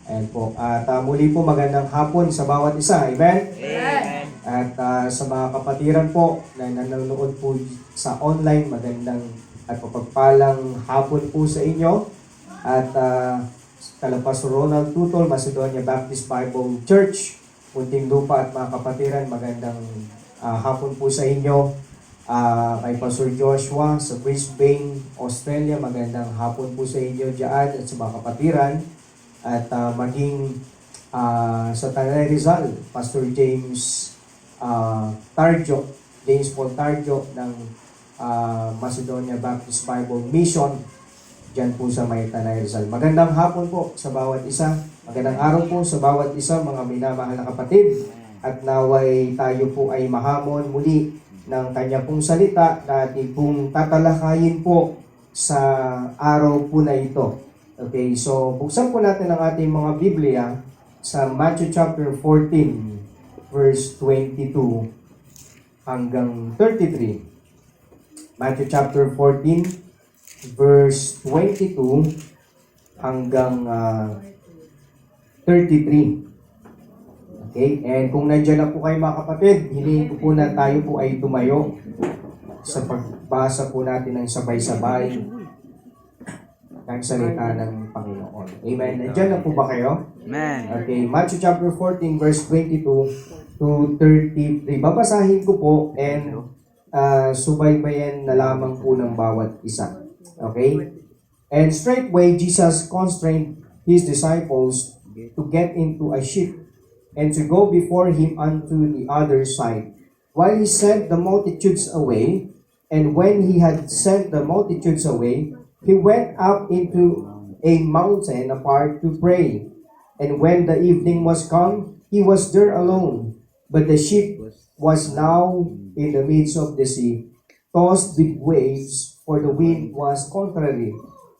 Ayan po. At muli po magandang hapon sa bawat isa. Amen? Amen. At sa mga kapatiran po na nanonood po sa online, magandang at papagpalang hapon po sa inyo. At kala Pastor Ronald Tutol, Macedonia Baptist Bible Church, Muntinlupa at mga kapatiran, magandang hapon po sa inyo. Kay Pastor Joshua sa Brisbane, Australia, magandang hapon po sa inyo dyan at sa mga kapatiran. At maging sa Tanay Rizal, Pastor James Paul Tarjo ng Macedonia Baptist Bible Mission dyan po sa may Tanay Rizal. Magandang hapon po sa bawat isa. Magandang araw po sa bawat isa, mga minamahal na kapatid. At naway tayo po ay mahamon muli ng kanya pong salita na ating pong tatalakayin po sa araw po na ito. Okay, so buksan po natin ang ating mga Biblia sa Matthew chapter 14, verse 22 hanggang 33. Matthew chapter 14, verse 22 hanggang 33. Okay, and kung nandiyan na po kayo mga kapatid, hinihin ko po na tayo po ay tumayo sa pagbasa po natin ng sabay-sabay ng salita ng Panginoon. Amen. Nandiyan na po ba kayo? Amen. Okay, Matthew chapter 14, verse 22 to 33. Babasahin ko po and subaybayan na lamang po ng bawat isa. Okay? And straightway Jesus constrained his disciples to get into a ship and to go before him unto the other side, while he sent the multitudes away. And when he had sent the multitudes away, he went up into a mountain apart to pray. And when the evening was come, he was there alone. But the ship was now in the midst of the sea, tossed with waves, for the wind was contrary.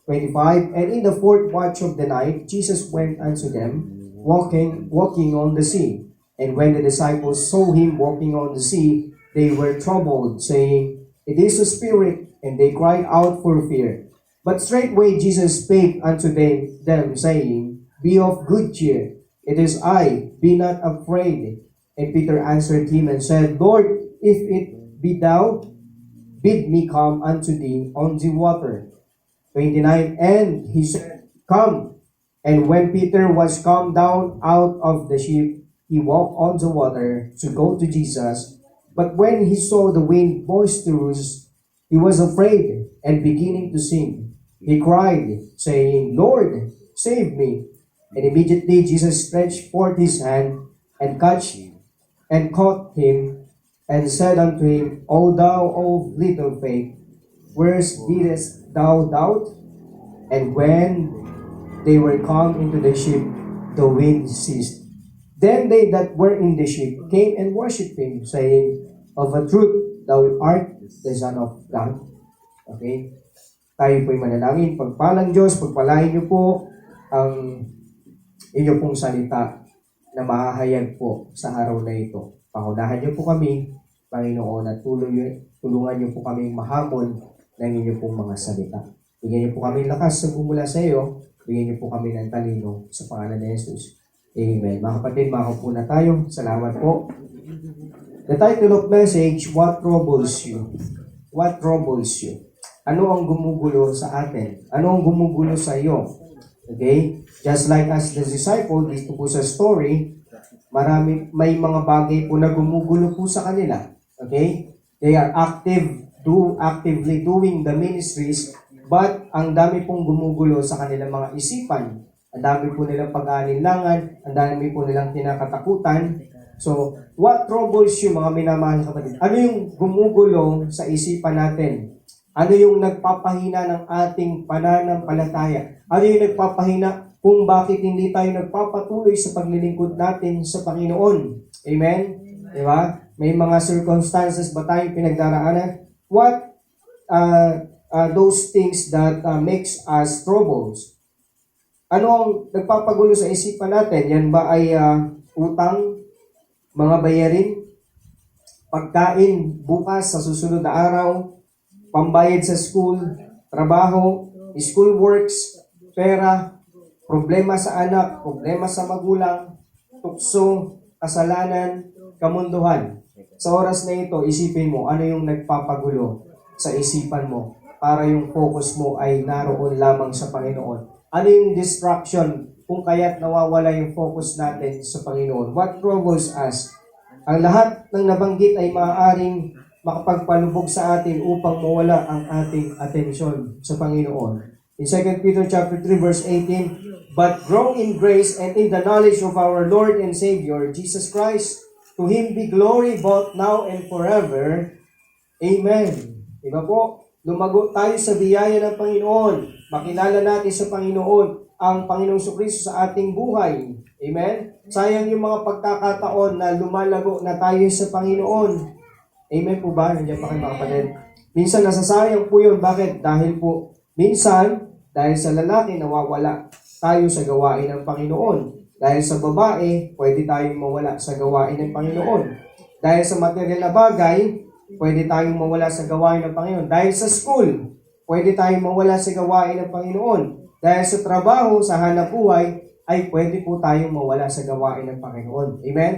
25. And in the fourth watch of the night, Jesus went unto them, walking on the sea. And when the disciples saw him walking on the sea, they were troubled, saying, It is a spirit. And they cried out for fear. But straightway Jesus spake unto them, saying, Be of good cheer, it is I, be not afraid. And Peter answered him and said, Lord, if it be thou, bid me come unto thee on the water. 29. And he said, Come. And when Peter was come down out of the ship, he walked on the water to go to Jesus. But when he saw the wind boisterous, he was afraid, and beginning to sink, he cried, saying, Lord, save me. And immediately Jesus stretched forth his hand and caught him, and said unto him, O thou of little faith, whence didst thou doubt? And when they were come into the ship, the wind ceased. Then they that were in the ship came and worshipped him, saying, Of a truth, thou art the Son of God. Okay? Tayo po'y manalangin. Pagpalang Diyos, pagpalain niyo po ang inyo pong salita na mahahayag po sa araw na ito. Pangunahan niyo po kami, Panginoon, at tulungan niyo po kami mahamon ng inyo pong mga salita. Bigyan niyo po kami lakas sa bumula sa iyo. Bigyan niyo po kami ng talino sa pangalan ni Jesus. Amen. Mga kapatid, makaupo na tayo. Salamat po. The title of message, What Troubles You? What troubles you? Ano ang gumugulo sa atin? Ano ang gumugulo sa iyo? Okay? Just like as the disciple, dito po sa story, may mga bagay po na gumugulo po sa kanila. Okay? They are actively doing the ministries, but ang dami pong gumugulo sa kanilang mga isipan. Ang dami po nilang pag-aalinlangan, ang dami po nilang kinakatakutan. So, what troubles you, mga minamahal na kapatid? Ano yung gumugulo sa isipan natin? Ano yung nagpapahina ng ating pananampalataya? Ano yung nagpapahina kung bakit hindi tayo nagpapatuloy sa paglilingkod natin sa Panginoon? Amen? Di ba? May mga circumstances ba tayong pinagdaraanan? What those things that makes us troubles? Ano ang nagpapagulo sa isipan natin? Yan ba ay utang, mga bayarin, pagkain bukas sa susunod na araw, pambayad sa school, trabaho, school works, pera, problema sa anak, problema sa magulang, tukso, kasalanan, kamunduhan. Sa oras na ito, isipin mo ano yung nagpapagulo sa isipan mo para yung focus mo ay naroon lamang sa Panginoon. Ano yung distraction kung kaya't nawawala yung focus natin sa Panginoon? What troubles us? Ang lahat ng nabanggit ay maaaring makapagpalubog sa atin upang mawala ang ating atensyon sa Panginoon. In 2 Peter chapter 3 verse 18, "But grow in grace and in the knowledge of our Lord and Savior, Jesus Christ. To Him be glory both now and forever. Amen." Diba po? Lumago tayo sa biyaya ng Panginoon. Makilala natin sa Panginoon ang Panginoong Jesucristo sa ating buhay. Amen? Sayang yung mga pagkakataon na lumalago na tayo sa Panginoon. Amen po ba? Nandiyan pa kayo mga kapatid. Minsan nasasayang po yun. Bakit? Dahil po, minsan, dahil sa lalaki, nawawala tayo sa gawain ng Panginoon. Dahil sa babae, pwede tayong mawala sa gawain ng Panginoon. Dahil sa material na bagay, pwede tayong mawala sa gawain ng Panginoon. Dahil sa school, pwede tayong mawala sa gawain ng Panginoon. Dahil sa trabaho, sa hanapbuhay, ay pwede po tayong mawala sa gawain ng Panginoon. Amen?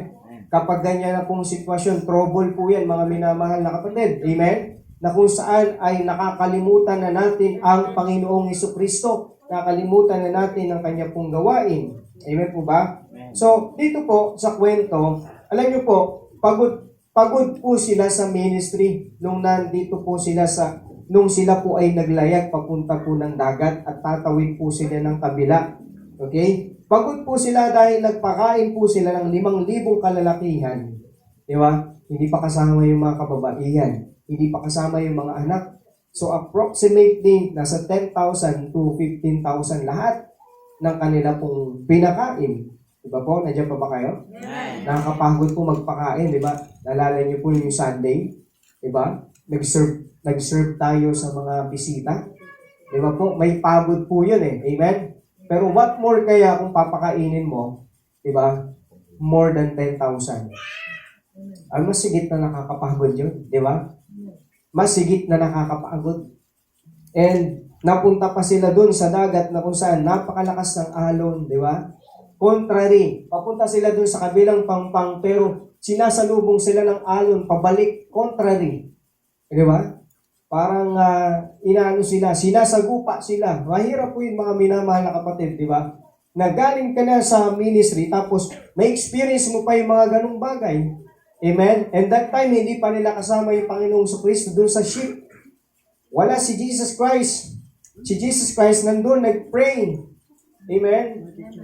Kapag ganyan na pong sitwasyon, trouble po yan, mga minamahal na kapatid. Amen? Na kung saan ay nakakalimutan na natin ang Panginoong Jesucristo. Nakakalimutan na natin ang kanya pong gawain. Amen po ba? So, dito po sa kwento, alam niyo po, pagod po sila sa ministry nung nandito po sila nung sila po ay naglayag papunta po ng dagat at tatawid po sila ng kabila. Okay? Pagod po sila dahil nagpakain po sila ng 5,000 kalalakihan. Di ba? Hindi pa kasama yung mga kababaihan. Hindi pa kasama yung mga anak. So approximately nasa 10,000 to 15,000 lahat ng kanila pong pinakain. Diba po? Nandiyan pa ba kayo? Nakakapagod po magpakain, di ba? Nalala niyo po yung Sunday, di ba? Nag-serve tayo sa mga bisita. Di ba po? May pagod po yun eh. Amen? Pero what more kaya kung papakainin mo, di ba? More than 10,000. Ang mas sigit na nakakapagod yun, di ba? Mas sigit na nakakapagod. And napunta pa sila dun sa dagat na kung saan napakalakas ng alon, di ba? Contrary, papunta sila dun sa kabilang pampang pero sinasalubong sila ng alon pabalik, contrary. Di ba? Parang inaano sila, sinasagupa sila. Mahirap po yung mga minamahal na kapatid, di ba? Nagaling ka na sa ministry tapos may experience mo pa yung mga ganung bagay. Amen? And that time, hindi pa nila kasama yung Panginoong Jesucristo dun sa ship. Wala si Jesus Christ. Si Jesus Christ nandun, nag-pray. Amen?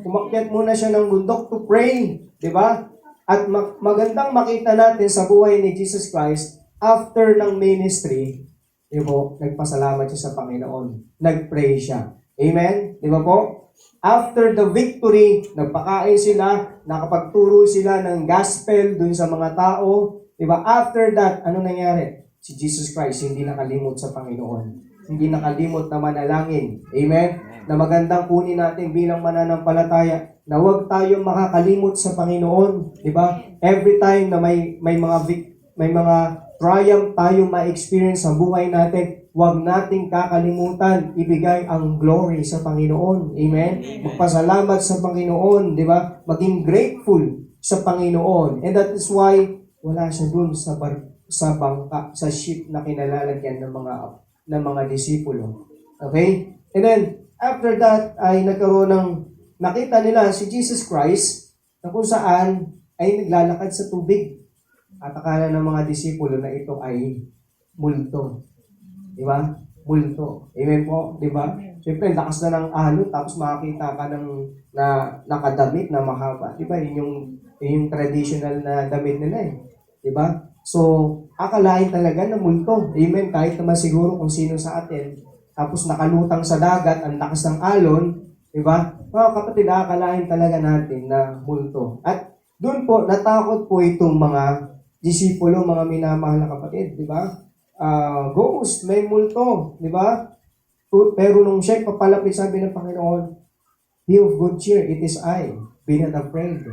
Umakyat muna siya ng bundok to pray. Di ba? At magandang makita natin sa buhay ni Jesus Christ, after ng ministry, di ba, nagpasalamat siya sa Panginoon. Nag-pray siya. Amen? Di ba po? After the victory, nagpakain sila, nakapagturo sila ng gospel dun sa mga tao. Di ba? After that, ano nangyari? Si Jesus Christ hindi nakalimot sa Panginoon. Hindi nakalimot na manalangin. Amen? Na magandang kunin natin bilang mananampalataya na huwag tayong makakalimot sa Panginoon. Di ba? Every time na may mga triumph tayong ma-experience sa buhay natin, huwag nating kakalimutan ibigay ang glory sa Panginoon. Amen? Magpasalamat sa Panginoon, di ba? Maging grateful sa Panginoon. And that is why wala siya dun sa bangka, sa ship na kinalalagyan ng mga disipulo. Okay? And then, after that, ay nakita nila si Jesus Christ na kung saan ay naglalakad sa tubig. At akala ng mga disipulo na ito ay multo. Di ba? Multo. Amen po? Di ba? Siyempre, lakas na ng alon, tapos makakita ka na nakadamit na mahaba. Di ba? Yun yung traditional na damit nila eh. Di ba? So, akalain talaga na multo. Amen? Kahit naman siguro kung sino sa atin, tapos nakalutang sa dagat, ang lakas ng alon, di ba? Mga kapatid, akalain talaga natin na multo. At doon po, natakot po itong mga disipulo, mga minamahal na kapatid, di ba? Ghost, may multo, di ba? Pero nung siya papalapit, sabi ng Panginoon, "Be of good cheer, it is I. Be not afraid."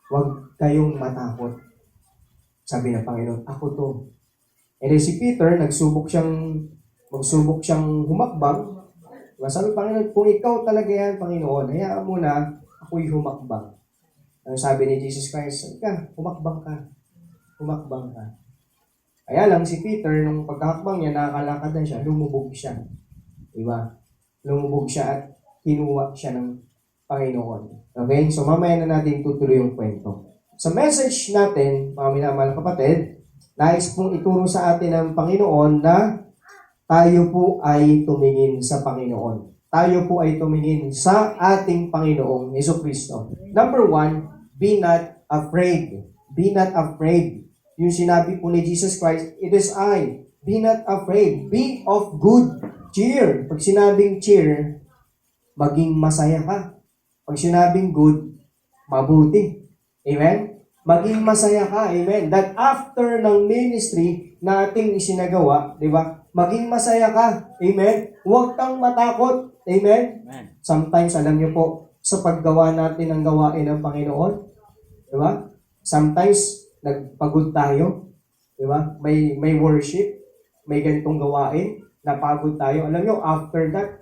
Huwag kayong matakot. Sabi ng Panginoon, "Ako to." And then si Peter, magsubok siyang humakbang, Diba? Sabi Panginoon, kung ikaw talaga yan, Panginoon, hayaan mo na ako'y humakbang. Ang sabi ni Jesus Christ, humakbang ka. Humakbang ka. Kaya lang si Peter, nung pagkahakbang niya, nakakalakad na siya, lumubog siya. Diba? Lumubog siya at kinuha siya ng Panginoon. Okay? So mamaya na natin tutuloy yung kwento. Sa message natin, mga minamahal na kapatid, nais pong ituro sa atin ng Panginoon na tayo po ay tumingin sa Panginoon. Tayo po ay tumingin sa ating Panginoong Jesucristo. Number 1, be not afraid. Be not afraid. Yung sinabi po ni Jesus Christ, it is I. Be not afraid. Be of good cheer. Pag sinabing cheer, maging masaya ka. Pag sinabing good, mabuti. Amen? Maging masaya ka. Amen? That after ng ministry na ating isinagawa, di ba? Maging masaya ka. Amen? Huwag kang matakot. Amen? Sometimes, alam niyo po, sa paggawa natin ng gawain ng Panginoon, di ba? Sometimes, nagpagod tayo. Di ba? May worship, may ganitong gawain, napagod tayo. Alam niyo, after that,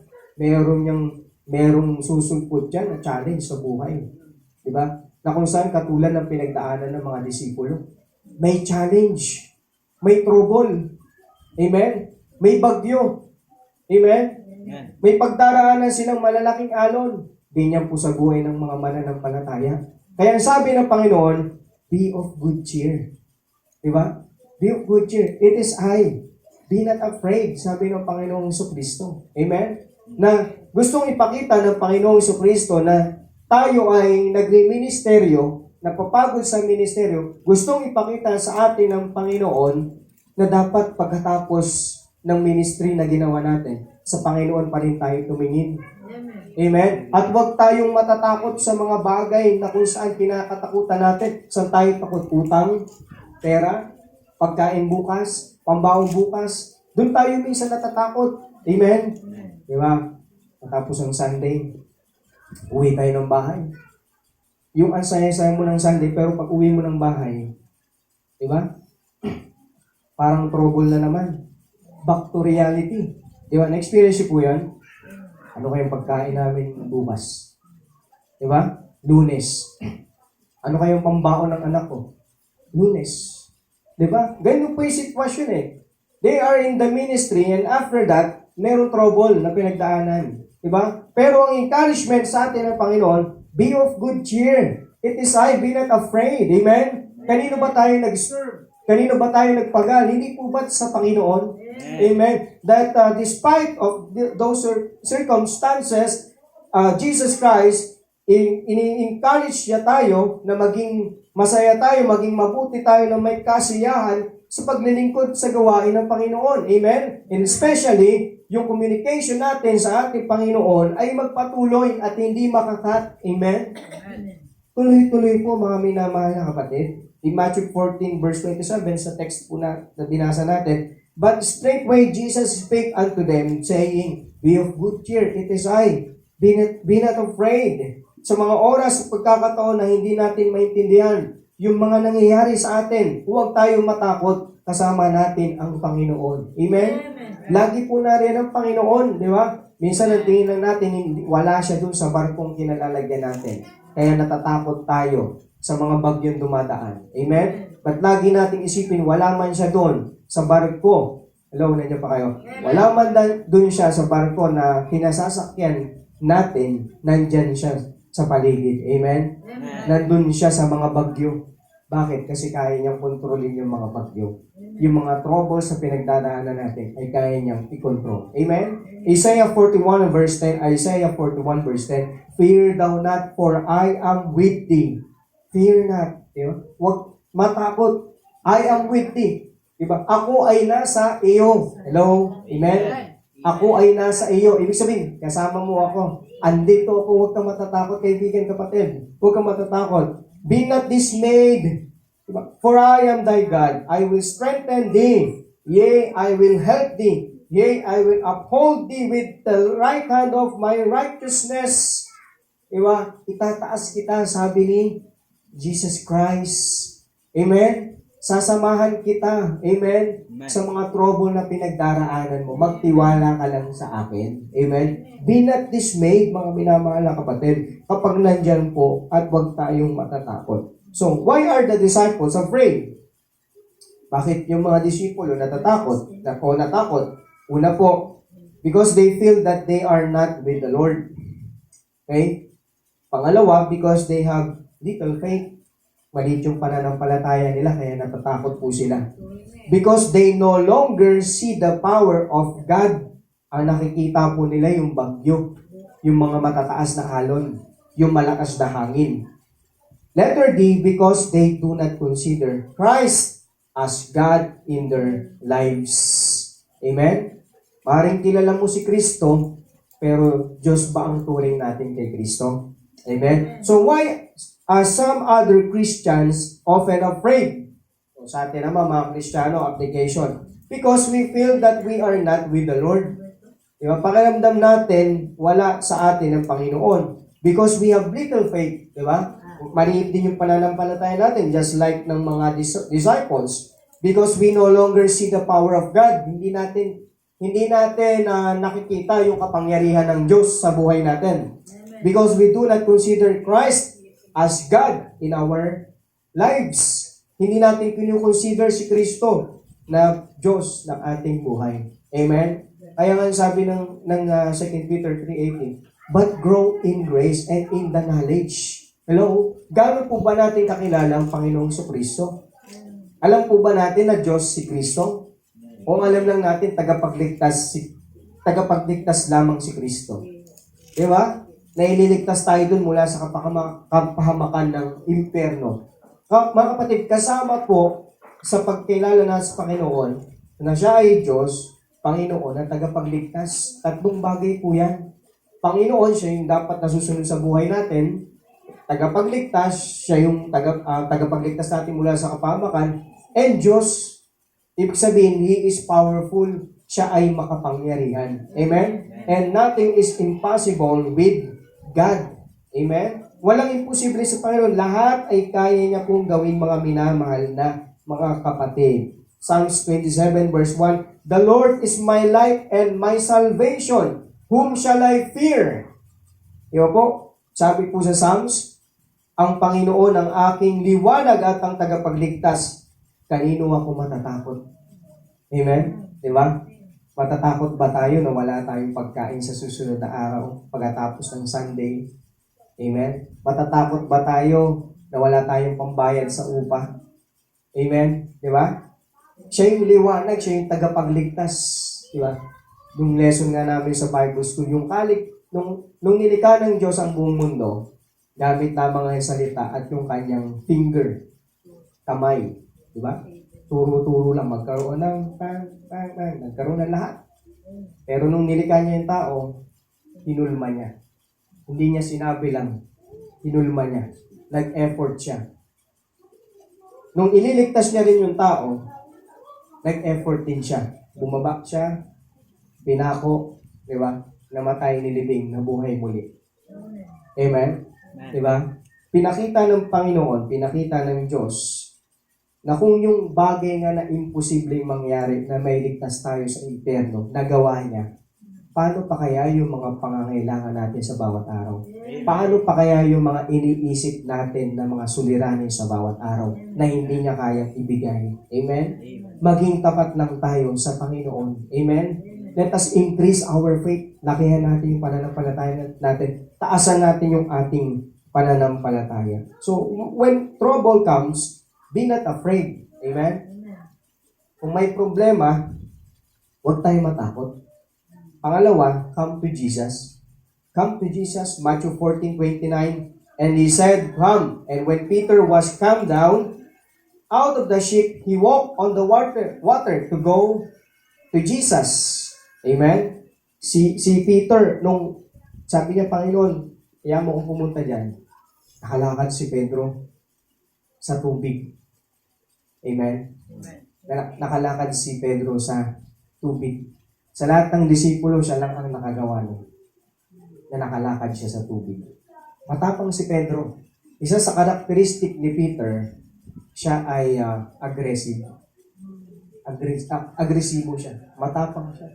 merong susulpot dyan na challenge sa buhay. Di ba? Na kung saan katulad ng pinagdaanan ng mga disipulo. May challenge. May trouble. Amen? May bagyo. Amen? May pagdaraanan silang malalaking alon. Ganyan po sa buhay ng mga mananampalataya. Kaya ang sabi ng Panginoon, be of good cheer. Diba? Be of good cheer. It is I. Be not afraid, sabi ng Panginoong Jesucristo. Amen? Na gustong ipakita ng Panginoong Jesucristo na tayo ay nagre-ministeryo, nagpapagod sa ministeryo, gustong ipakita sa atin ng Panginoon na dapat pagkatapos ng ministry na ginawa natin, sa Panginoon pa rin tayo tumingin. Amen? At huwag tayong matatakot sa mga bagay na kung saan kinakatakutan natin. Saan tayo takot? Utang, pera, pagkain bukas, pambaong bukas. Doon tayo minsan natatakot. Amen? Diba? Matapos ang Sunday, uwi tayo ng bahay. Yung ang saya-saya mo ng Sunday, pero pag uwi mo ng bahay, diba? Parang trouble na naman. Back to reality. Diba? Na-experience po yan? Ano kayong pagkain namin bukas? Diba? Lunes. Ano kayong pambaon ng anak ko? Lunes. Diba? Ganyan po yung sitwasyon eh. They are in the ministry and after that, meron trouble na pinagdaanan. Diba? Pero ang encouragement sa atin ng Panginoon, be of good cheer. It is I, be not afraid. Amen? Kanino ba tayo nag-serve? Kanino ba tayo nagpagal? Hindi po ba sa Panginoon? Amen. That despite of those circumstances, Jesus Christ, ini-encourage niya tayo na maging masaya tayo, maging mabuti tayo na may kasiyahan sa paglilingkod sa gawain ng Panginoon. Amen? And especially, yung communication natin sa ating Panginoon ay magpatuloy at hindi makakat. Amen? Tuloy-tuloy po mga minamahal na kapatid. In Matthew 14 verse 27 sa text po na binasa natin, but straightway Jesus spake unto them, saying, be of good cheer, it is I, be not afraid. Sa mga oras at pagkakataon na hindi natin maintindihan yung mga nangyayari sa atin, huwag tayong matakot, kasama natin ang Panginoon. Amen? Lagi po na rin ang Panginoon, di ba? Minsan ang tingin lang natin, wala siya dun sa barkong kinalalagyan natin. Kaya natatakot tayo sa mga bagyong dumadaan. Amen? But lagi nating isipin, wala man siya doon sa barko. Hello, nandiyan pa kayo? Wala man doon siya sa barko na kinasasakyan natin, nandyan siya sa paligid. Amen? Nandun siya sa mga bagyo. Bakit? Kasi kaya niyang kontrolin yung mga bagyo. Yung mga troubles sa pinagdadaanan natin ay kaya niyang i-control. Amen? Isaiah 41 verse 10, Isaiah 41 verse 10, fear thou not, for I am with thee. Fear not. Diba? Huwag matakot. I am with thee. Diba? Ako ay nasa iyo. Hello? Amen? Ako ay nasa iyo. Ibig sabihin, kasama mo ako. Andito ako. Huwag kang matatakot, kaibigan, kapatid. Huwag kang matatakot. Be not dismayed. Diba? For I am thy God. I will strengthen thee. Yea, I will help thee. Yea, I will uphold thee with the right hand of my righteousness. Diba? Itataas kita, sabi ni Jesus Christ. Amen? Sasamahan kita. Amen? Sa mga trouble na pinagdaraanan mo, magtiwala ka lang sa akin. Amen? Be not dismayed, mga minamahal na kapatid, kapag nandyan po at huwag tayong matatakot. So, why are the disciples afraid? Bakit yung mga disipulo natatakot? Natakot? Una po, because they feel that they are not with the Lord. Okay? Pangalawa, because they have little faith. Maliit yung pananampalataya nila, kaya natatakot po sila. Because they no longer see the power of God. Ang nakikita po nila yung bagyo, yung mga matataas na alon, yung malakas na hangin. Letter D, because they do not consider Christ as God in their lives. Amen? Maring kilala mo si Kristo, pero Diyos ba ang turing natin kay Kristo? Amen? So why are some other Christians often afraid? So, sa atin naman mga Kristiyano, application. Because we feel that we are not with the Lord. Diba? Pakiramdam natin, wala sa atin ang Panginoon. Because we have little faith. Diba? Maliit din yung pananampalataya natin, just like ng mga disciples. Because we no longer see the power of God. Hindi natin nakikita yung kapangyarihan ng Diyos sa buhay natin. Because we do not consider Christ as God in our lives. Hindi natin kinukonsider si Kristo na Diyos ng ating buhay. Amen? Kaya nga sabi ng 2 Peter 3:18, but grow in grace and in the knowledge. Hello? Gaano po ba natin kakilala ang Panginoong Kristo? Alam po ba natin na Diyos si Kristo? O alam lang natin tagapagligtas lamang si Kristo? Di ba? Na ililigtas tayo dun mula sa kapahamakan ng impyerno. Mga kapatid, kasama po sa pagkilala na sa Panginoon na siya ay Diyos, Panginoon at tagapagligtas. Tatlong bagay po yan. Panginoon, siya yung dapat nasusunod sa buhay natin. Tagapagligtas, siya yung tagapagligtas natin mula sa kapahamakan. And Diyos, ibig sabihin, He is powerful. Siya ay makapangyarihan. Amen? And nothing is impossible with God. Amen? Walang imposible sa Panginoon. Lahat ay kaya niya pong gawin, mga minamahal na mga kapatid. Psalms 27 verse 1, the Lord is my light and my salvation. Whom shall I fear? Diba po? Sabi po sa Psalms, ang Panginoon ang aking liwanag at ang tagapagligtas. Kanino ako matatakot? Amen? Diba? Matatakot ba tayo na wala tayong pagkain sa susunod na araw pagkatapos ng Sunday? Amen? Matatakot ba tayo na wala tayong pambayad sa upa? Amen? Di ba? Siya yung liwanag, siya yung tagapagligtas. Di ba? Yung lesson nga namin sa Bible School, yung nung nilikha ng Diyos ang buong mundo, gamit lamang ang salita at yung kanyang finger, kamay. Di ba? Turo-turo lang, magkaroon ng nagkaroon ng lahat. Pero nung nilikha niya yung tao, hinulma niya. Hindi niya sinabi lang, hinulma niya. Nag-effort siya. Nung ililigtas niya rin yung tao, nag-effort din siya. Bumaba siya, pinako, di ba? Namatay, nilibing, nabuhay muli. Amen? Di ba? Pinakita ng Panginoon, pinakita ng Diyos, na kung yung bagay nga na imposibleng mangyari na may ligtas tayo sa impyerno, nagawa niya, paano pa kaya yung mga pangangailangan natin sa bawat araw? Paano pa kaya yung mga iniisip natin na mga suliranin sa bawat araw na hindi niya kayang ibigay? Amen? Maging tapat lang tayo sa Panginoon. Amen? Let us increase our faith. Lakihan natin yung pananampalataya natin. Taasan natin yung ating pananampalataya. So, when trouble comes, be not afraid. Amen? Kung may problema, huwag tayo matakot. Pangalawa, come to Jesus. Come to Jesus, Matthew 14:29. And he said, come. And when Peter was come down out of the ship, he walked on the water to go to Jesus. Amen? Si Peter, nung sabi niya, Panginoon, kaya mo kung pumunta dyan, nakalakad si Pedro sa tubig. Amen? Nakalakad si Pedro sa tubig. Sa lahat ng disipulo, siya lang ang nakagawa nun, na nakalakad siya sa tubig. Matapang si Pedro. Isa sa karakteristik ni Peter, siya ay aggressive. Agresibo siya. Matapang siya.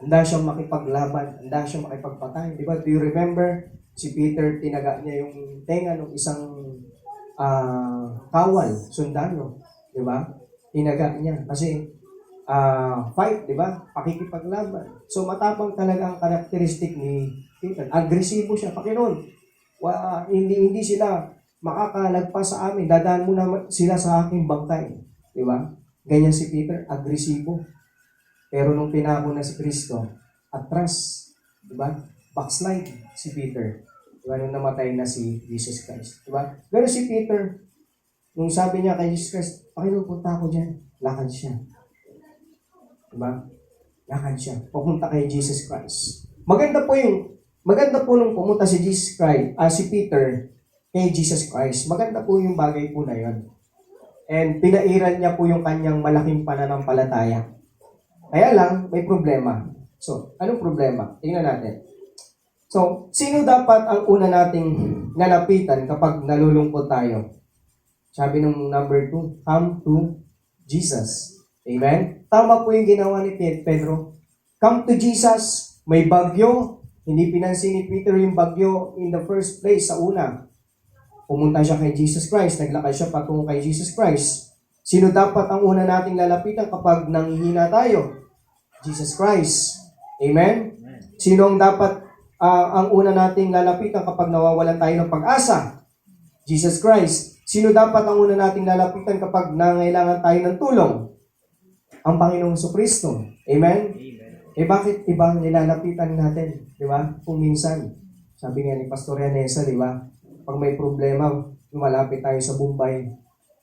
Handa siyang makipaglaban. Handa siyang makipagpatay. Di ba? Do you remember? Si Peter, tinaga niya yung tenga ng isang kawal, sundalo. Di ba? Tinaga niya. Kasi fight, di ba? Pakikipaglaban. So, matapang talaga ang karakteristik ni Peter. Agresibo siya. Panginoon, hindi sila makakalagpas sa amin. Dadaan mo na sila sa aking bangkay. Di ba? Ganyan si Peter, agresibo. Pero nung pinako na si Kristo, atras. Di ba? Backslide si Peter. Di ba? Nung namatay na si Jesus Christ. Di ba? Pero si Peter, nung sabi niya kay Jesus Christ, Panginoon, punta ako dyan. Lakad siya. Diba? Lakad siya. Pupunta kay Jesus Christ. Maganda po nung pumunta si Jesus Christ, si Peter kay Jesus Christ. Maganda po yung bagay po na yun. And pinairan niya po yung kanyang malaking pananampalataya. Kaya lang, may problema. So, anong problema? Tingnan natin. So, sino dapat ang una nating lalapitan kapag nalulungkot tayo? Sabi nung number 2, come to Jesus. Amen? Tama po yung ginawa ni Pedro. Come to Jesus. May bagyo. Hindi pinansin ni Peter yung bagyo in the first place sa una. Pumunta siya kay Jesus Christ. Naglakad siya patungo kay Jesus Christ. Sino dapat ang una nating lalapitan kapag nanghihina tayo? Jesus Christ. Amen? Sino ang dapat ang una nating lalapitan kapag nawawalan tayo ng pag-asa? Jesus Christ. Sino dapat ang una nating lalapitan kapag nangailangan tayo ng tulong? Ang Panginoong Jesucristo. Amen? Bakit ibang nilalapitan natin? Di ba? Kung minsan, sabi nga ni Pastor Yanesa, di ba? Pag may problema, lumalapit tayo sa Bombay.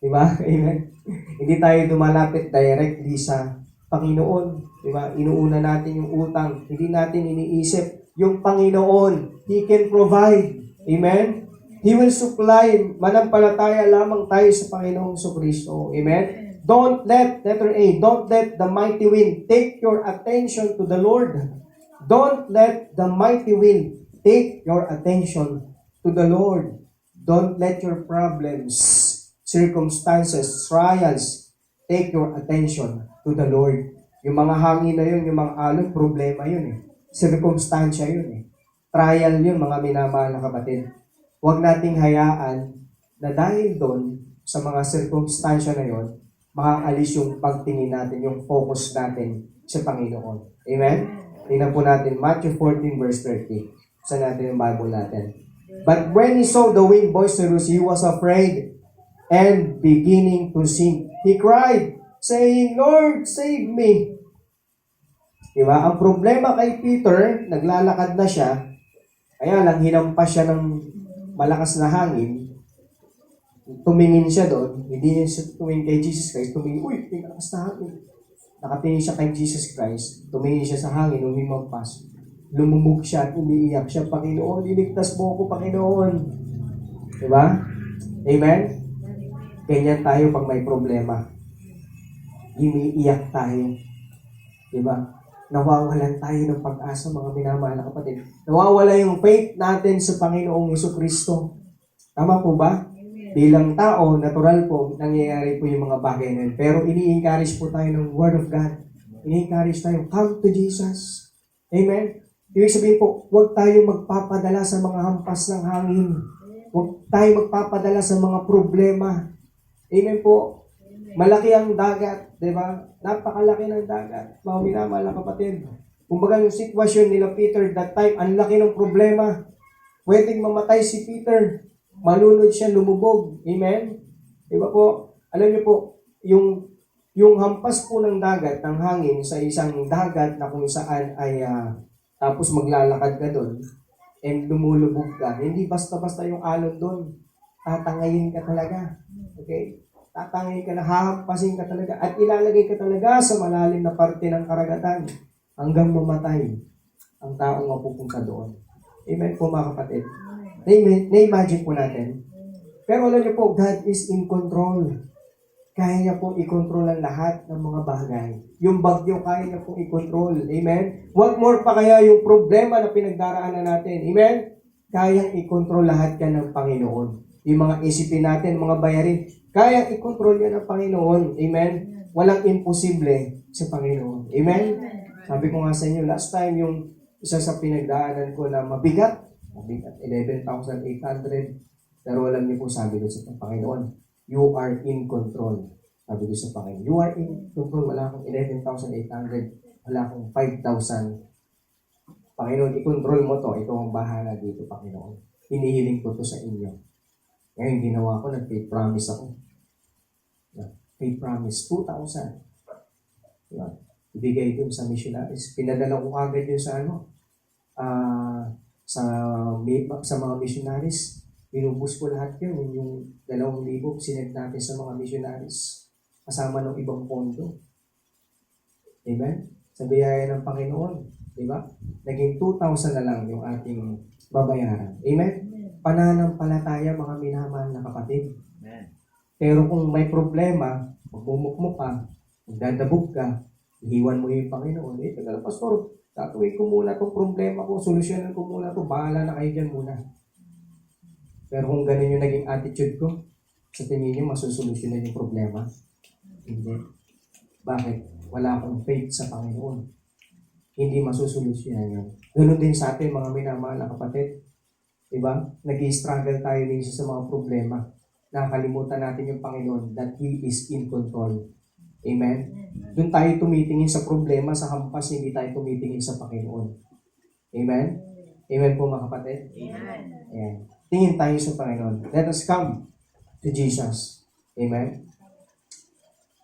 Di ba? Amen? Hindi tayo dumalapit directly sa Panginoon. Di ba? Inuuna natin yung utang. Hindi natin iniisip yung Panginoon. He can provide. Amen? He will supply. Manampalataya lamang tayo sa Panginoong Jesucristo. Amen? Letter A, don't let the mighty wind take your attention to the Lord. Don't let the mighty wind take your attention to the Lord. Don't let your problems, circumstances, trials, take your attention to the Lord. Yung mga hangin na yun, yung mga alon, problema yun eh. Circumstansya yun eh. Trial yun, mga minamahal na kapatid. Huwag nating hayaan na dahil doon, sa mga circumstansya na yun, makaalis yung pagtingin natin, yung focus natin sa Panginoon. Amen? Tingnan po natin, Matthew 14 verse 30. Saan natin yung Bible natin. But when he saw the wind boisterous, he was afraid and beginning to sink. He cried, saying, Lord, save me. Diba? Ang problema kay Peter, naglalakad na siya, kaya lang hinampas siya ng malakas na hangin, tumingin siya doon, hindi niya siya tumingin kay Jesus Christ, tumingin, uy, may malakas na hangin. Nakatingin siya kay Jesus Christ, tumingin siya sa hangin, nung himampas, lumumog siya at umiiyak siya, Panginoon, liligtas mo ako, Panginoon. Diba? Amen? Ganyan tayo pag may problema. Umiiyak tayo. Diba? Nawawalan tayo ng pag-asa, mga minamahal na kapatid. Nawawala yung faith natin sa Panginoong Jesucristo. Tama po ba? Bilang tao, natural po, nangyayari po yung mga bagay na yun. Pero ini-encourage po tayo ng Word of God. Ini-encourage tayo, come to Jesus. Amen? Ibig sabihin po, huwag tayo magpapadala sa mga hampas ng hangin. Huwag tayo magpapadala sa mga problema. Amen po? Malaki ang dagat, di ba? Napakalaki ng dagat. Mga minamahal na kapatid. Kumbaga yung sitwasyon nila Peter that time, ang laki ng problema. Pwedeng mamatay si Peter. Malunod siya, lumubog. Amen? Diba po? Alam niyo po, yung hampas po ng dagat, ng hangin sa isang dagat na kung saan ay tapos maglalakad ka doon and lumulubog ka, hindi basta-basta yung alon doon. Tatangayin ka talaga. Okay? Tatangayin ka na, hahampasin ka talaga at ilalagay ka talaga sa malalim na parte ng karagatan hanggang mamatay ang taong mapupunta doon. Amen po mga kapatid. Na-imagine po natin. Pero alam niyo po, God is in control. Kaya niya po i-control ang lahat ng mga bagay. Yung bagyo, kaya niya po i-control. Amen? What more pa kaya yung problema na pinagdaraanan natin? Amen? Kayang i-control lahat yan ng Panginoon. yung mga isipin natin, mga bayarin. Kaya i-control yan ng Panginoon. Amen? Walang imposible sa Panginoon. Amen? Sabi ko nga sa inyo, last time yung isa sa pinagdaanan ko na mabigat, 11,800. Pero alam niyo po, sabi ko sa Panginoon, you are in control. Sabi ko sa Panginoon, you are in control. Wala akong 11,800. Wala akong 5,000. Panginoon, i-control mo to. Ito ang bahala dito, Panginoon. Hinihiling ko to sa inyo. Ngayon, ginawa ko, nag-faith promise ako. Faith promise, 2,000. Diba? Ibigay dun sa missionaries. Pinadala ko agad yun sa sa mga missionaries. Binubus ko lahat yun. Yung 2,000 sinend natin sa mga missionaries. Kasama ng ibang pondo. Amen? Sa biyaya ng Panginoon. Diba? Naging 2,000 na lang yung ating babayaran. Amen? Pananampalataya, mga minamahal na kapatid. Amen. Pero kung may problema, magbumukmuk ka, magdadabog ka, ihiwan mo yung Panginoon. Tagal, Pastor, tatuloy ko muna itong problema ko, solusyonan ko muna ito, bahala na kayo dyan muna. Pero kung ganun yung naging attitude ko, sa tingin niyo, masusolusyonan yung problema? Hindi. Bakit? Wala akong faith sa Panginoon. Hindi masusolusyonan yun. Ganun din sa atin, mga minamahal na kapatid. Diba? Nag-i-struggle tayo minsan sa mga problema. Nakakalimutan natin yung Panginoon that He is in control. Amen? Doon tayo tumitingin sa problema, sa hampas, hindi tayo tumitingin sa Panginoon. Amen? Amen po mga kapatid? Amen. Ayan. Tingin tayo sa Panginoon. Let us come to Jesus. Amen?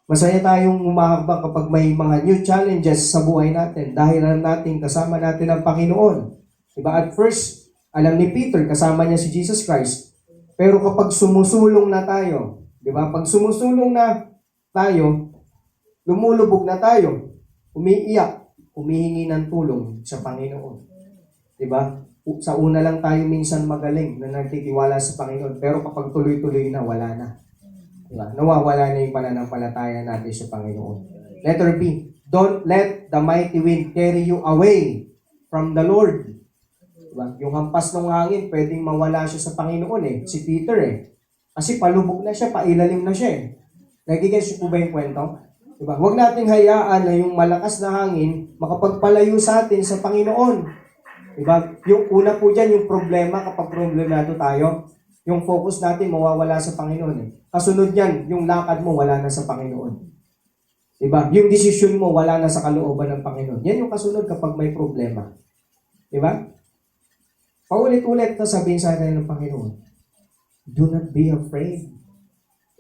Masaya tayong umahakbang kapag may mga new challenges sa buhay natin dahil alam natin kasama natin ang Panginoon. Diba? At first, alam ni Peter, kasama niya si Jesus Christ. Pero kapag sumusulong na tayo, diba? Pag sumusulong na tayo, lumulubog na tayo, umiiyak, humihingi ng tulong sa Panginoon. Diba? Sa una lang tayo minsan magaling na nagtitiwala sa Panginoon. Pero kapag tuloy-tuloy na, wala na. Diba? Nawawala na yung pananampalataya natin sa Panginoon. Letter B, don't let the mighty wind carry you away from the Lord. Diba? Yung hampas ng hangin, pwedeng mawala siya sa Panginoon si Peter Kasi palubog na siya, pailalim na siya Nagigets po ba yung kwento? Diba? Huwag nating hayaan na yung malakas na hangin makapagpalayo sa atin sa Panginoon. Diba? Yung una po dyan, yung problema kapag problemado tayo, yung focus natin mawawala sa Panginoon Kasunod yan, yung lakad mo wala na sa Panginoon. Diba? Yung desisyon mo wala na sa kalooban ng Panginoon. Yan yung kasunod kapag may problema. Diba? Paulit-ulit na sabihin sa atin ng Panginoon, do not be afraid.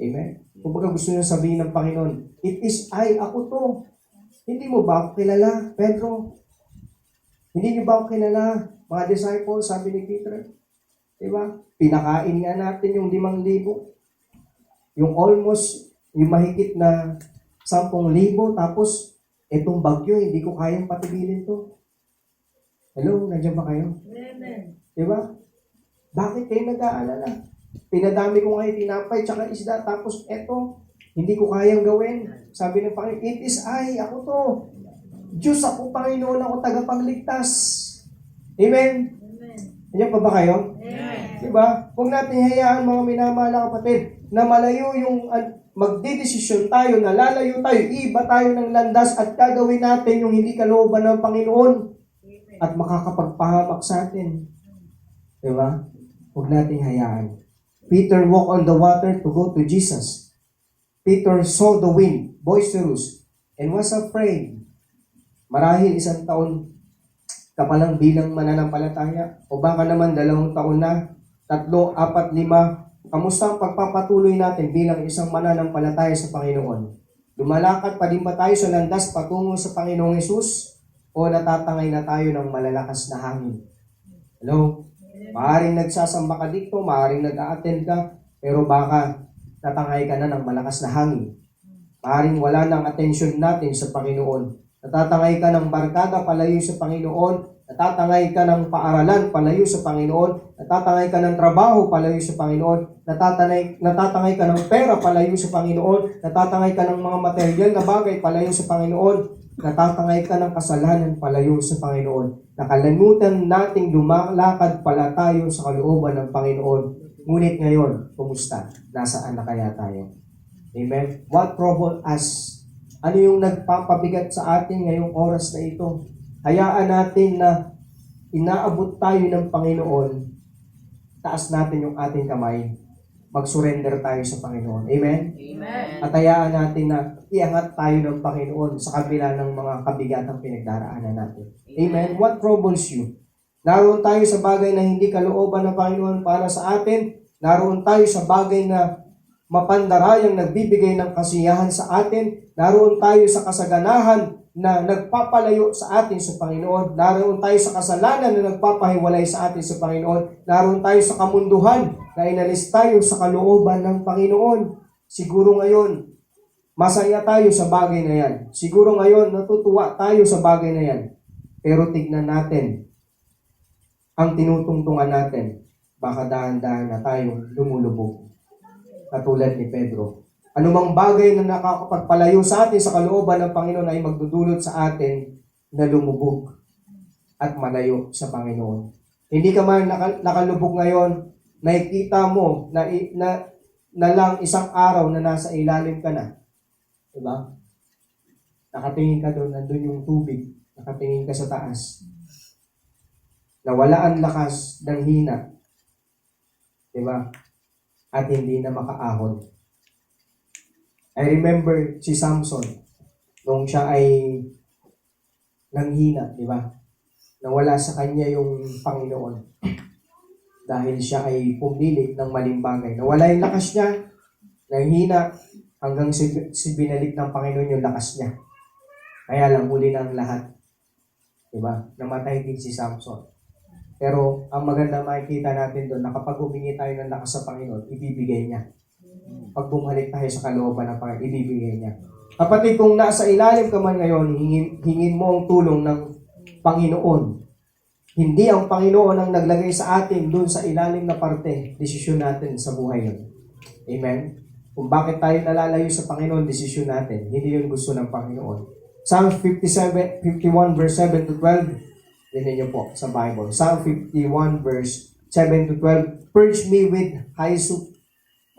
Amen? Kung baga gusto nyo sabihin ng Panginoon, it is I, ako to. Hindi mo ba ako kilala, Pedro? Hindi nyo ba ako kilala? Mga disciples, sabi ni Peter. Diba? Pinakain nga natin yung 5,000. Yung almost, yung mahigit na 10,000, tapos itong bagyo, hindi ko kayang patigilin to. Hello, nandiyan ba kayo? Amen. Diba? Bakit kayo nag-aalala? Pinadami ko ngayon tinapay tsaka isda, tapos eto, hindi ko kayang gawin. Sabi ng Panginoon, it is I, ako to. Diyos ako, Panginoon, ako tagapagligtas. Amen? Amen. Nandiyan pa ba kayo? Amen. Diba? Huwag natin hayaan mga minamahal na kapatid na malayo yung magdidesisyon tayo, na lalayo tayo, iba tayo ng landas at gagawin natin yung hindi kalooban ng Panginoon at makakapagpahamak sa atin. Diba? Huwag nating hayaan. Peter walked on the water to go to Jesus. Peter saw the wind, boisterous, and was afraid. Marahil 1 taon ka pa lang bilang mananampalataya, o baka naman 2 taon na, 3, 4, 5, kamusta ang pagpapatuloy natin bilang isang mananampalataya sa Panginoon? Lumalakad pa din ba tayo sa landas patungo sa Panginoong Hesus? O natatangay na tayo ng malalakas na hangin? Hello? Maaaring nagsasamba ka dito, maaaring nag-a-attend ka, pero baka natangay ka na ng malakas na hangin. Maaaring wala ng atensyon natin sa Panginoon. Natatangay ka ng barkada palayo sa Panginoon. Natatangay ka ng paaralan palayo sa Panginoon. Natatangay ka ng trabaho palayo sa Panginoon. Natatangay ka ng pera palayo sa Panginoon. Natatangay ka ng mga material na bagay palayo sa Panginoon. Natatangay ka ng kasalanan palayo sa Panginoon. Nakalimutan nating lumalakad pala tayo sa kalooban ng Panginoon. Ngunit ngayon, kumusta? Nasaan na kaya tayo? Amen? What trouble us? Ano yung nagpapabigat sa atin ngayong oras na ito? Hayaan natin na inaabot tayo ng Panginoon. Taas natin yung ating kamay. Mag-surrender tayo sa Panginoon. Amen? Amen. At hayaan natin na iangat tayo ng Panginoon sa kabila ng mga kabigatang pinagdaraanan natin. Amen? What troubles you? Naroon tayo sa bagay na hindi kalooban ng Panginoon para sa atin. Naroon tayo sa bagay na mapandarayang nagbibigay ng kasiyahan sa atin. Naroon tayo sa kasaganahan na nagpapalayo sa atin sa Panginoon. Naroon tayo sa kasalanan na nagpapahiwalay sa atin sa Panginoon. Naroon tayo sa kamunduhan na inalis tayo sa kalooban ng Panginoon. Siguro ngayon, masaya tayo sa bagay na yan. Siguro ngayon, natutuwa tayo sa bagay na yan. Pero tignan natin ang tinutungtungan natin. Baka dahan-dahan na tayong lumulubog. Katulad ni Pedro. Anumang bagay na nakakapagpalayo sa atin sa kalooban ng Panginoon ay magdudulot sa atin na lumubog at malayo sa Panginoon. Hindi ka man nakalubog ngayon, nakikita mo na lang isang araw na nasa ilalim ka na. Diba? Nakatingin ka doon, nandun yung tubig. Nakatingin ka sa taas. Nawala ang lakas ng hina. Diba? At hindi na makaahon. I remember si Samson nung siya ay nanghina, di ba? Nawala sa kanya yung Panginoon dahil siya ay pumili ng maling bagay. Nawala yung lakas niya, nanghina, hanggang binalik ng Panginoon yung lakas niya. Kaya lang huli na ang lahat. Di ba? Namatay din si Samson. Pero ang maganda makikita natin doon na kapag humingi tayo ng lakas sa Panginoon, ibibigay niya. Pag bumalik tayo sa kalooban ng Panginoon, ibibigay niya. Kapatid, kung nasa ilalim ka man ngayon, hingin mo ang tulong ng Panginoon. Hindi ang Panginoon ang naglagay sa atin doon sa ilalim na parte, desisyon natin sa buhay yun. Amen? Kung bakit tayo nalalayo sa Panginoon, desisyon natin. Hindi yun gusto ng Panginoon. Psalm 51 verse 7 to 12, tingnan niyo po sa Bible. Psalm 51 verse 7 to 12, purge me with hyssop,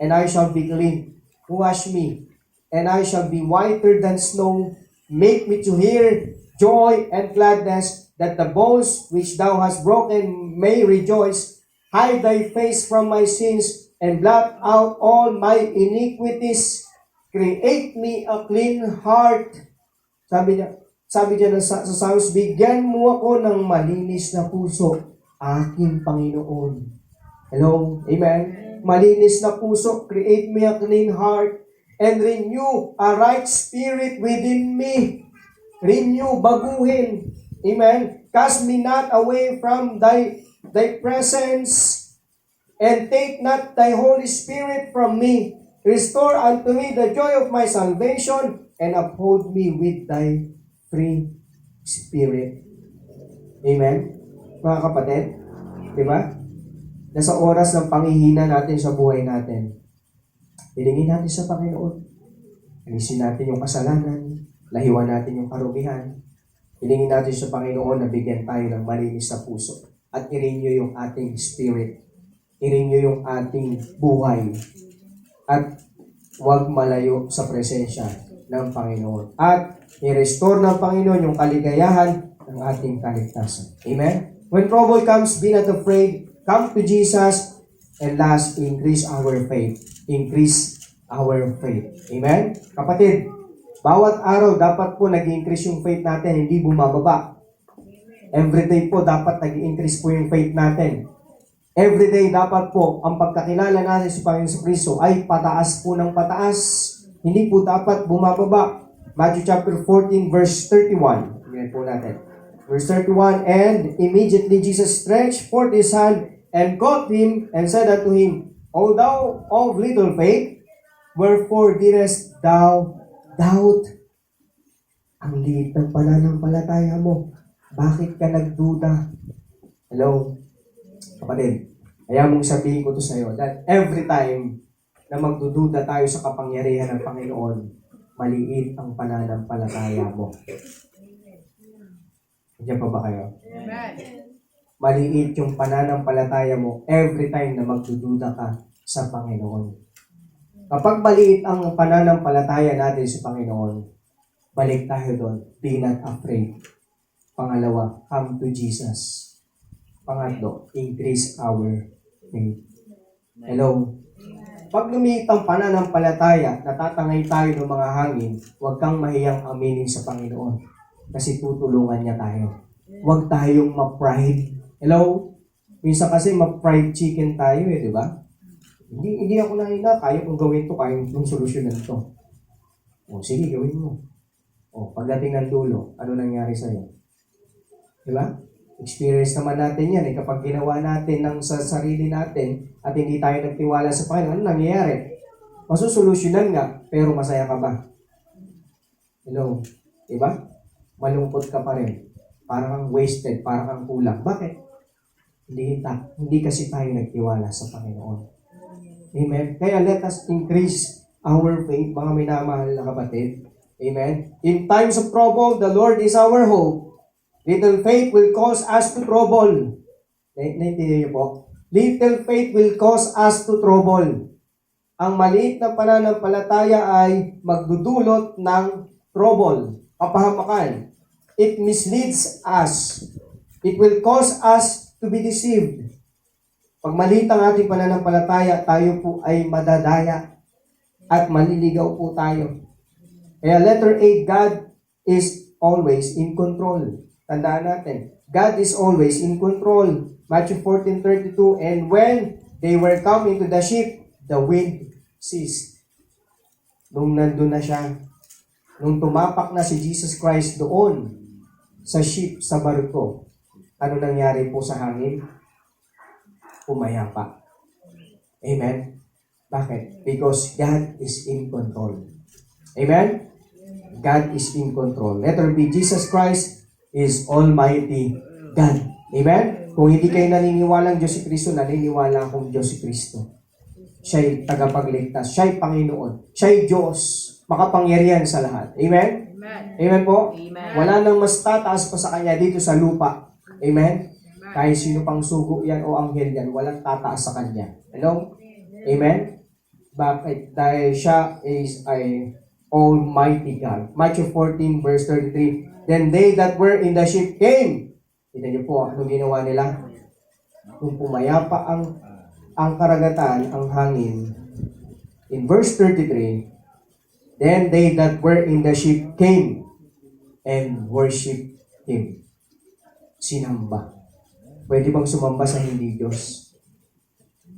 and I shall be clean. Wash me, and I shall be whiter than snow. Make me to hear joy and gladness, that the bones which thou hast broken may rejoice. Hide thy face from my sins, and blot out all my iniquities. Create me a clean heart. Sabi niya sa Psalms, bigyan mo ako ng malinis na puso, aking Panginoon. Hello? Amen? Malinis na puso, create me a clean heart, and renew a right spirit within me. Renew, baguhin. Amen? Cast me not away from thy presence, and take not thy Holy Spirit from me. Restore unto me the joy of my salvation, and uphold me with thy free spirit. Amen? Mga kapatid, di ba? Nasa oras ng panghihina natin sa buhay natin, hilingin natin sa Panginoon. Alisin natin yung kasalanan, lahiwan natin yung karumihan. Hilingin natin sa Panginoon na bigyan tayo ng malinis na puso at i-renew yung ating spirit. I-renew yung ating buhay. At huwag malayo sa presensya ng Panginoon. At i-restore ng Panginoon yung kaligayahan ng ating kaligtasan. Amen? When trouble comes, be not afraid. Come to Jesus, and last, increase our faith. Increase our faith. Amen? Kapatid, bawat araw dapat po nag-increase yung faith natin, hindi bumababa. Everyday po dapat nag-increase po yung faith natin. Everyday dapat po ang pagkakilala natin sa Panginoon Kristo ay pataas po ng pataas. Hindi po dapat bumababa. Matthew chapter 14 verse 31. Tingnan po natin. Verse 31, and immediately Jesus stretched forth his hand and caught him and said unto him, O thou of little faith, wherefore didst thou doubt? Ang liit ng pananampalataya mo. Bakit ka nagduda? Hello? Kapatid, kaya mong sabihin ko to sa iyo that every time na magdududa tayo sa kapangyarihan ng Panginoon, maliit ang pananampalataya mo. Diyan pa ba kayo? Amen. maliit yung pananampalataya mo every time na magdududa ka sa Panginoon. Kapag maliit ang pananampalataya natin sa Panginoon, balik tayo doon. Be not afraid. Pangalawa, come to Jesus. Pangatlo, increase our faith. Hello? Pag lumiit ang pananampalataya, natatangay tayo ng mga hangin, huwag kang mahiyang aminin sa Panginoon. Kasi tutulungan niya tayo. Huwag tayong ma-pride. Hello? Minsan kasi ma-fried chicken tayo di ba? Hindi ako nahina, kaya kong gawin to, kaya kong solusyonan to. O sige, gawin mo. O pagdating ng dulo, ano nangyari sa'yo? Di ba? Experience naman natin yan kapag ginawa natin ng sa sarili natin at hindi tayo nagtiwala sa Panginoon, ano nangyayari? Masusolusyonan nga, pero masaya ka ba? Hello? Di ba? Malungkot ka pa rin. Parang kang wasted, parang kang kulang. Bakit? Hindi kasi tayo nagtiwala sa Panginoon. Amen? Kaya let us increase our faith, mga minamahal na kapatid. Amen? In times of trouble, the Lord is our hope. Little faith will cause us to trouble. Naintindihan niyo po? Little faith will cause us to trouble. Ang maliit na pananampalataya ay magdudulot ng trouble, kapahamakan. It misleads us. It will cause us to be deceived. Pag maliit ang ating pananampalataya, tayo po ay madadaya at maliligaw po tayo. Kaya letter A, God is always in control. Tandaan natin, God is always in control. Matthew 14:32, and when they were come into the ship, the wind ceased. Nung nandun na siya, nung tumapak na si Jesus Christ doon sa ship, sa barko, ano nangyari po sa hangin? Pumayapa. Amen? Bakit? Because God is in control. Amen? God is in control. Letter B, Jesus Christ is Almighty God. Amen? Kung hindi kayo naniniwalang Diyos si Kristo, naniniwala akong Diyos si Kristo. Siya'y tagapagligtas. Siya'y Panginoon. Siya'y Diyos. Makapangyarihan sa lahat. Amen? Amen. Amen po? Amen. Wala nang mas tataas pa sa Kanya dito sa lupa. Amen? Kahit sino pang sugo yan o anghel yan, walang tataas sa Kanya. Hello? Amen? Bakit? Dahil siya is a Almighty God. Matthew 14 verse 33, then they that were in the ship came. Kita niyo po, anong ginawa nila? Kung pumayapa ang karagatan, ang hangin. In verse 33, then they that were in the ship came and worship Him. Sinamba. Pwede bang sumamba sa hindi Diyos?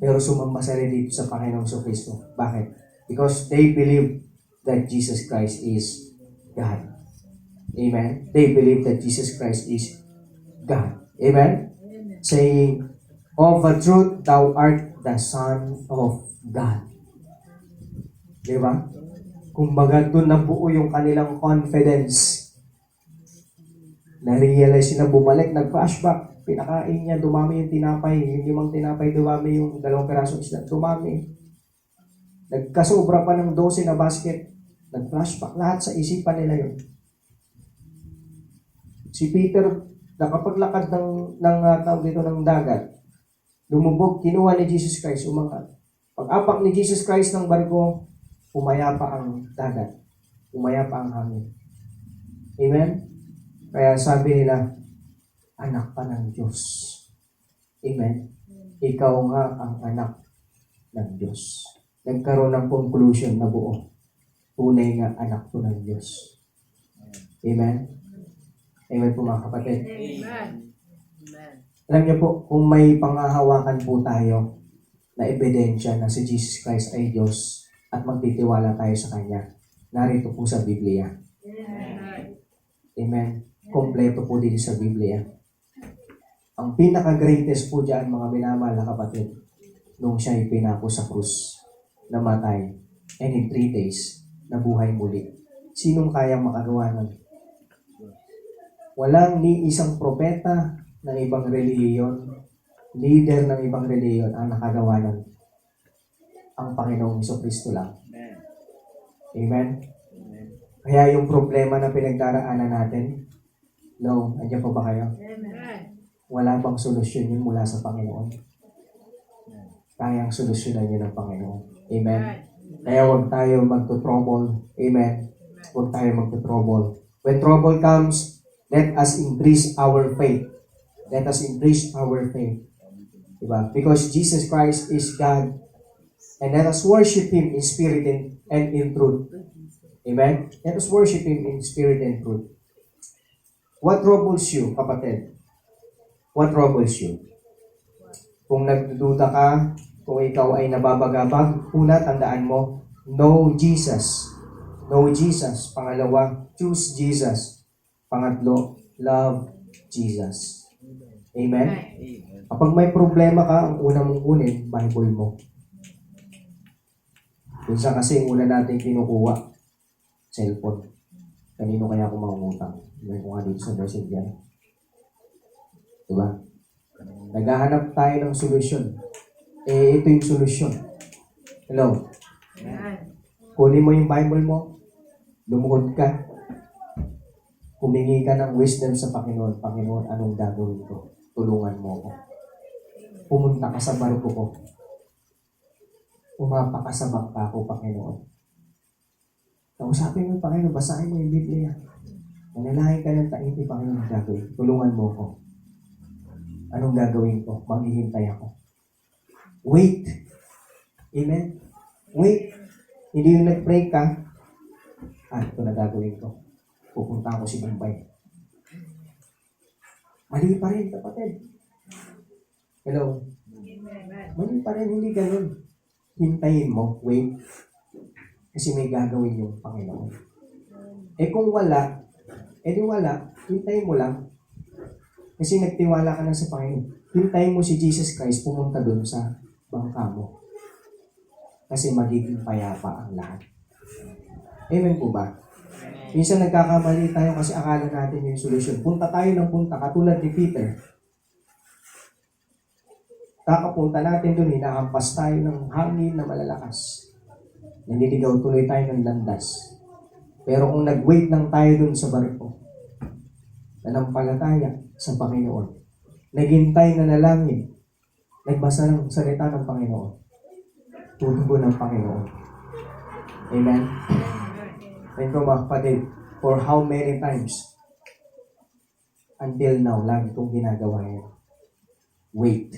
Pero sumamba sa rin dito sa Panginoong Kristo. Bakit? Because they believe that Jesus Christ is God. Amen? They believe that Jesus Christ is God. Amen? Saying, of a truth, thou art the Son of God. Di ba? Kumbaga, doon nabuo yung kanilang confidence. Na-realize na bumalik, nag-flashback. Pinakain niya, dumami yung tinapay. Yung 5 tinapay, dumami yung 2 pirasong isda. Dumami. Nagkasobra pa ng 12 na basket. Nag-flashback. Lahat sa isipan nila yun. Si Peter, nakapaglakad ng dagat. Lumubog, kinuha ni Jesus Christ, umangat. Pag-apak ni Jesus Christ ng barko, pumayapa ang dagat. Pumayapa ang hangin. Amen? Kaya sabi nila, anak pa ng Diyos. Amen? Ikaw nga ang anak ng Diyos. Nagkaroon ng conclusion na buo. Tunay nga anak po ng Diyos. Amen? Amen po mga kapatid. Amen. Amen. Alam niyo po, kung may pangahawakan po tayo na ebidensya na si Jesus Christ ay Diyos at magtitiwala tayo sa Kanya, narito po sa Biblia. Amen. Amen? Kompleto po dito sa Biblia. Ang pinaka-greatest po dyan, mga minamahal na kapatid, nung siya ay pinako sa krus, namatay, and in 3 days, nabuhay muli. Sinong kayang makagawa nun? Walang ni isang propeta ng ibang relihiyon, leader ng ibang relihiyon ang nakagawa nun. Ang Panginoong Kristo lang. Amen? Kaya yung problema na pinagdaraanan natin, no, andyan po ba kayo? Amen. Wala bang solusyon yun mula sa Panginoon? Kayang solusyonan yun ng Panginoon. Amen? Kaya huwag tayo magto-trouble. Amen? Huwag tayo magto-trouble. When trouble comes, let us increase our faith. Let us increase our faith. Diba? Because Jesus Christ is God. And let us worship Him in spirit and in truth. Amen? Let us worship Him in spirit and truth. What troubles you, kapatid? What troubles you? Kung nagdududa ka, kung ikaw ay nababagabag, una, tandaan mo, know Jesus. Know Jesus. Pangalawa, choose Jesus. Pangatlo, love Jesus. Amen? Kapag may problema ka, ang una mong kunin, Bible mo. Minsan kasi yung una natin kinukuha, cellphone. Kanino kaya ako mangungutang? Hindi ko nga dito sa Messenger. Diba? Naghahanap tayo ng solusyon. Ito yung solusyon. Hello? Kunin mo yung Bible mo, lumuhod ka, humingi ka ng wisdom sa Panginoon. Panginoon, anong gagawin ko? Tulungan mo ako. Pumunta ka sa barko ko. Umapa ka sa bangka ko, Panginoon. Kausapin mo, Panginoon, basahin mo yung Biblia. Manalangin ka ng tainti, Panginoon, ang gagawin. Tulungan mo ako. Anong gagawin ko? Maghihintay ako. Wait. Amen? Wait. Hindi yung nag-pray ka, ito na gagawin ko. Pupunta ako si Bombay. Mali pa rin, kapatid. Hello? Mali pa rin, hindi ganun. Hintayin mo, wait. Kasi may gagawin yung Panginoon. Kung wala, di wala, hintayin mo lang. Kasi nagtiwala ka na sa Panginoon. Hintayin mo si Jesus Christ pumunta dun sa bangka mo. Kasi magiging payapa ang lahat. Amen po ba? Minsan nagkakamali tayo kasi akala natin yung solusyon. Punta tayo ng punta, katulad ni Peter. Kakapunta natin dun, hinahampas tayo ng hangin na malalakas. Naniligaw tuloy tayo ng landas. Pero kung nag-wait lang tayo dun sa barko, nanampalataya sa Panginoon, naghintay na nalangin, nagbasa ng salita ng Panginoon, tutugon ng Panginoon. Amen? And mga kapatid, for how many times until now, lagi kong ginagawa yan. Wait.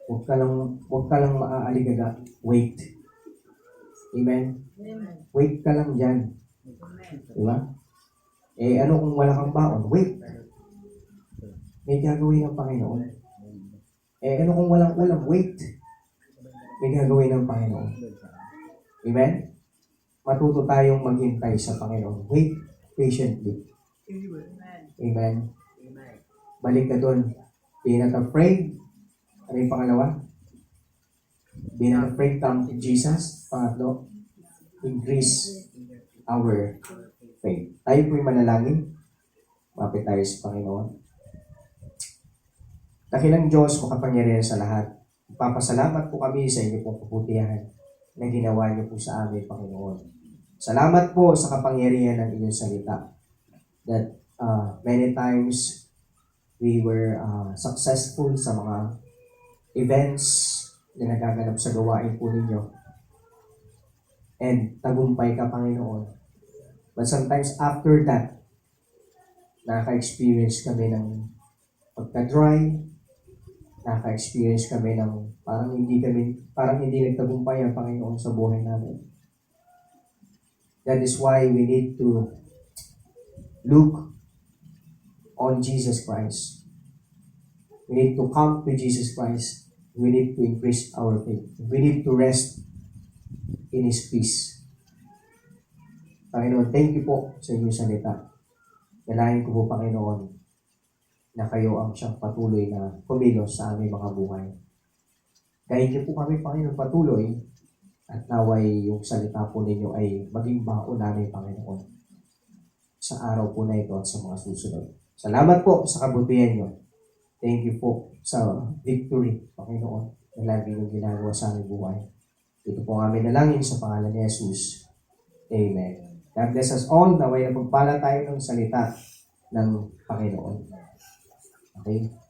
Huwag ka lang maaaligaga. Wait. Amen? Wait ka lang dyan. Diba? Ano kung wala kang baon? Wait. May gagawin ng Panginoon. Ano kung walang ulam? Wait. May gagawin ng Panginoon. Amen? Matuto tayong maghintay sa Panginoon. Wait patiently. Amen? Balik ka doon. Be not afraid. Ano yung pangalawa? Be not afraid, come to Jesus. Pangatlo, increase our faith. Tayo po'y manalangin. Mapit tayo sa Panginoon. Dakilang Diyos, makapangyarihan sa lahat. Papasalamat po kami sa inyo pong kaputihan na ginawa niyo po sa amin, Panginoon. Salamat po sa kapangyarihan ng inyong salita. That many times we were successful sa mga events na nagaganap sa gawain po ninyo. And tagumpay ka, Panginoon. But sometimes after that, nakaka-experience kami ng pagka-dry, nakaka-experience kami ng parang hindi nagtagumpay ang Panginoon sa buhay namin. That is why we need to look on Jesus Christ. We need to come to Jesus Christ. We need to increase our faith. We need to rest in His peace. Panginoon, thank you po sa inyong salita. Dalahin ko po, Panginoon, na kayo ang siyang patuloy na kumilos sa aming mga buhay. Gayin niyo po kami, Panginoon, patuloy at naway yung salita po ninyo ay maging baon namin, Panginoon, sa araw po na ito at sa mga susunod. Salamat po sa kabutihan niyo. Thank you po sa victory, Panginoon, na lagi niyong ginagawa sa aming buhay. Ito po ang aming nalangin sa pangalan ni Jesus. Amen. God bless us all. Naway na pagpala tayo ng salita ng Panginoon. Okay?